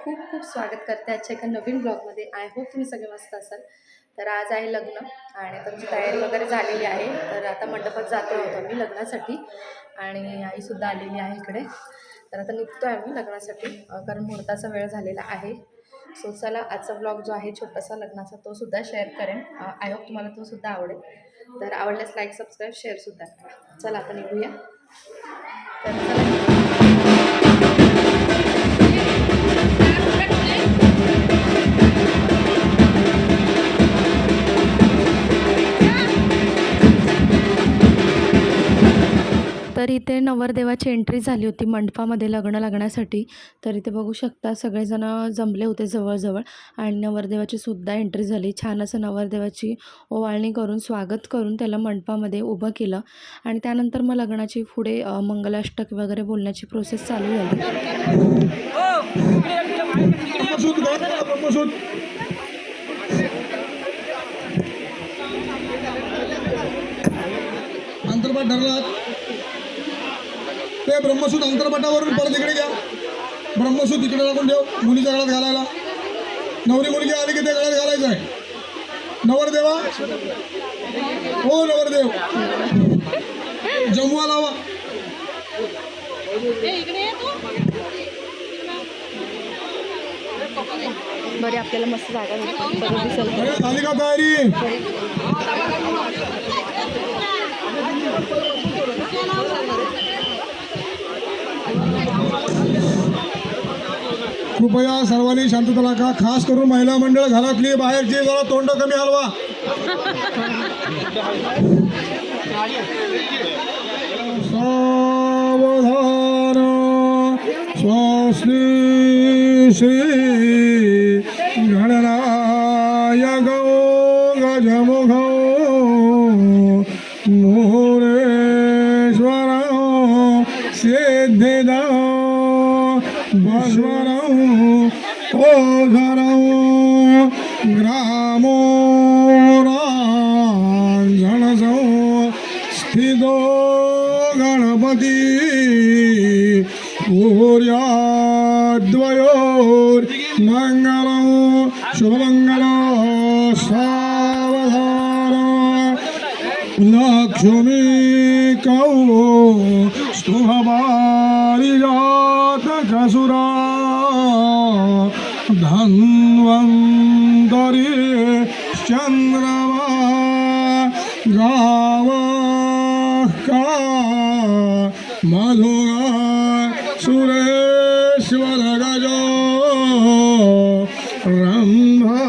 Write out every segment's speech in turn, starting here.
खूप खूप स्वागत करते आजच्या एका नवीन ब्लॉगमध्ये. आय होप तुम्ही सगळे मस्त असाल. तर आज आहे लग्न आणि तुमची तयारी वगैरे झालेली आहे. तर आता मंडपात जातो आहोत आम्ही लग्नासाठी आणि आईसुद्धा आलेली आहे इकडे. तर आता निघतो आहे आम्ही लग्नासाठी कारण मुहूर्ताचा वेळ झालेला आहे. सो चला आजचा ब्लॉग जो आहे छोटासा लग्नाचा तो सुद्धा शेअर करेन. आय होप तुम्हाला तो सुद्धा आवडेल. तर आवडल्यास लाईक सबस्क्राईब शेअरसुद्धा करा. चला आता निघूया. तर चला तर इथे नवरदेवाची एंट्री झाली होती मंडपामध्ये लग्न लागण्यासाठी. तर इथे बघू शकता सगळेजण जमले होते जवळजवळ आणि नवरदेवाची सुद्धा एंट्री झाली. छान असं नवरदेवाची ओवाळणी करून स्वागत करून त्याला मंडपामध्ये उभं केलं आणि त्यानंतर मग लग्नाची पुढे मंगलाष्टक वगैरे बोलण्याची प्रोसेस चालू झाली. अंतर्पाठ ठरला ते ब्रह्मसूत अंतर्पाठावरून परत इकडे घ्या. ब्रह्मसूत इकडे लागून ठेव मुलीच्या गळ्यात घालायला. नवरी मुलगी आली की ते गळ्यात घालायचं आहे. नवरदेवा हो नवरदेव जमवा लावा. बरे आपल्याला मस्त जागा दिसेल. झाली का तयारी? कृपया सर्वांनी शांतता राखा. खास करून महिला मंडळ घरातली बाहेरची जरा तोंड कमी हलवा. सावधान स्वस्ति श्री गणनायक गजमुख मुहुरेश्वर सिद्धिद भस्मरं ओघरं ग्रामोराञ्जनसो स्थितो गणपति सूर्याद्वयोर्मङ्गलं शुभमङ्गलं सावधान लक्ष्मी स्तुभपारिजातकसुरा धन्वन्तरी चन्द्रमा गावः मधुगा सुरेश्वर गजो रम्भादिदेवाङ्गना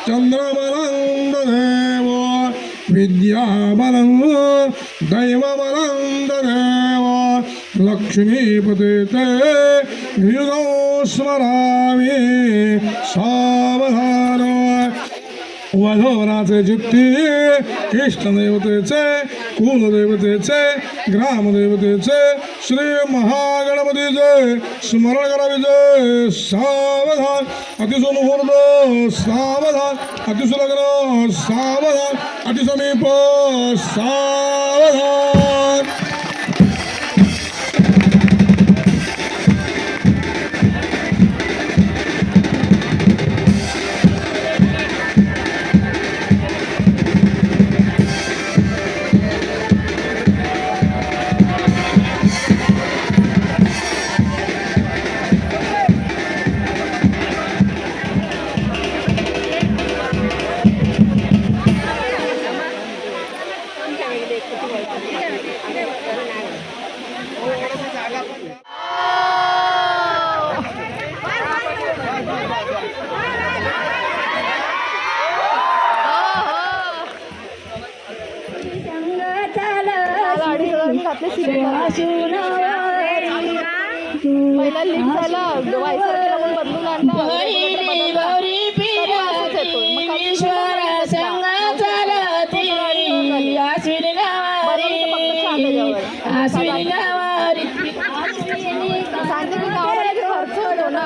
चन्द्रबलं ददेव विद्याबलं दैवबलं ददेव लक्ष्मीपते ते हृदौ स्मरामि सावधान. वधोवराचे चित्ती इष्टदेवतेचे कुलदेवतेचे ग्रामदेवतेचे श्री महागणपतीचे स्मरण करावीचे. सावधान अतिसुमुहूर्त सावधान अतिसुलग्न सावधान अतिसमीप सावधान.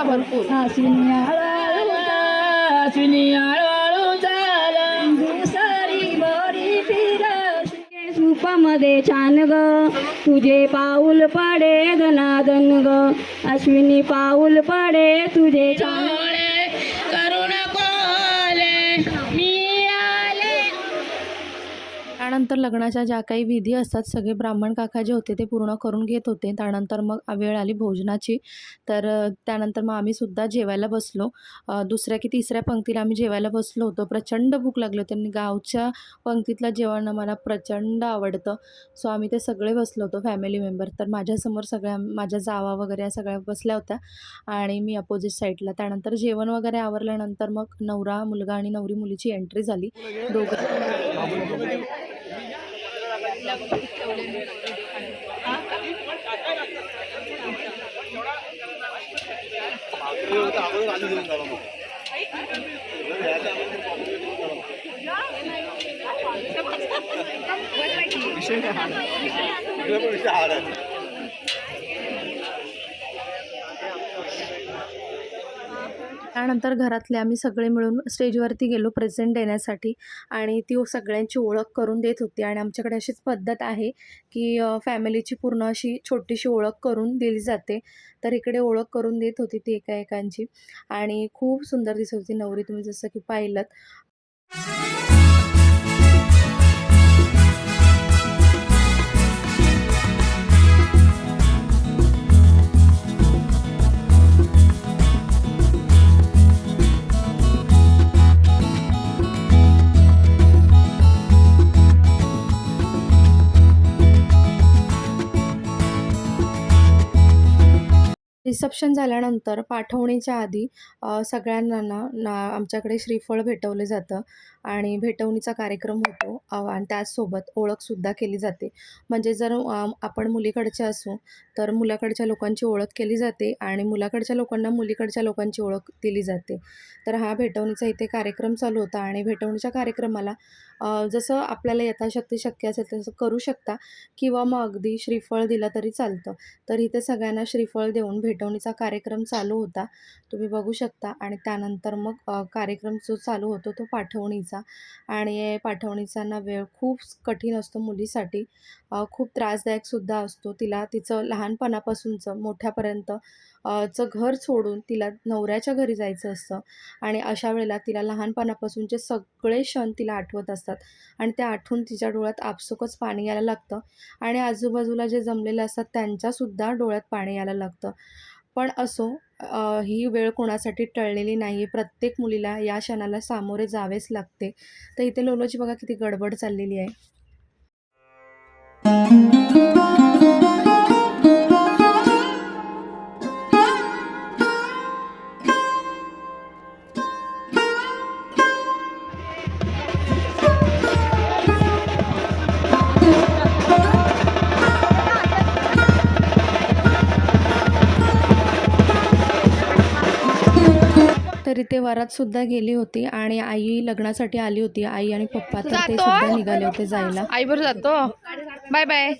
भरपूर रूपम मध्ये छान ग तुझे पाऊल पडे धनादन ग अश्विनी पाऊल पडे तुझे छान करू नको मी आले. त्यानंतर लग्नाच्या ज्या काही विधी असतात सगळे ब्राह्मण काका जे होते ते पूर्ण करून घेत होते. त्यानंतर मग वेळ आली भोजनाची. तर त्यानंतर मग आम्ही सुद्धा जेवायला बसलो. दुसऱ्या की तिसऱ्या पंक्तीला आम्ही जेवायला बसलो होतो. प्रचंड भूक लागली होती आणि गावच्या पंक्तीतलं जेवण मला प्रचंड आवडतं. सो आम्ही ते सगळे बसलो होतो फॅमिली मेंबर. तर माझ्यासमोर सगळ्या माझ्या जावा वगैरे या सगळ्या बसल्या होत्या आणि मी अपोजिट साईडला. त्यानंतर जेवण वगैरे आवरल्यानंतर मग नवरा मुलगा आणि नवरी मुलीची एंट्री झाली. दोघं त्यानंतर घरातले आम्ही सगळे मिळून स्टेजवरती गेलो प्रेझेंट देण्यासाठी आणि ती सगळ्यांची ओळख करून देत होती. आणि आमच्याकडे अशीच पद्धत आहे की फॅमिलीची पूर्ण अशी छोटीशी ओळख करून दिली जाते. तर इकडे ओळख करून देत होती ती एकाएकांची आणि खूप सुंदर दिसत होती नवरी, तुम्ही जसं की पाहिलंत. रिसेप्शन झाल्यानंतर पाठवणीच्या आधी सगळ्यांना आमच्याकडे श्रीफळ भेटवलं जातं आणि भेटवणीचा कार्यक्रम होतो आणि त्याचसोबत ओळखसुद्धा केली जाते. म्हणजे जर आपण मुलीकडचे असू तर मुलाकडच्या लोकांची ओळख केली जाते आणि मुलाकडच्या लोकांना मुलीकडच्या लोकांची ओळख दिली जाते. तर हा भेटवणीचा इथे कार्यक्रम चालू होता आणि भेटवणीच्या कार्यक्रमाला जसं आपल्याला यथाशक्ती शक्य असेल तसं करू शकता किंवा मग अगदी श्रीफळ दिलं तरी चालतं. तर इथे सगळ्यांना श्रीफळ देऊन भेटवणीचा कार्यक्रम चालू होता, तुम्ही बघू शकता. आणि त्यानंतर मग कार्यक्रम जो चालू होतो तो पाठवणीचा. आणि पाठवणीचा वेळ खूप कठीण असतो मुलीसाठी, खूप त्रासदायकसुद्धा असतो. तिला तिचं लहानपणापासूनचं मोठ्यापर्यंत चं घर सोडून तिला नवऱ्याच्या घरी जायचं असतं आणि अशा वेळेला तिला लहानपणापासूनचे सगळे क्षण तिला आठवत असतात आणि ते आठवून तिच्या डोळ्यात आपसुकच पाणी यायला लागतं आणि आजूबाजूला जे जमलेले असतात त्यांच्यासुद्धा डोळ्यात पाणी यायला लागतं. पण असो, ही वेळ कोणासाठी टळलेली नाही आहे. प्रत्येक मुलीला या क्षणाला सामोरे जावेच लागते. तर इथे लोलोची बघा किती गडबड चाललेली आहे. तर इथे वरातसुद्धा गेली होती आणि आई लग्नासाठी आली होती. आई आणि पप्पा तर ते सुद्धा निघाले होते जायला. आईवर जातो. Bye bye bye.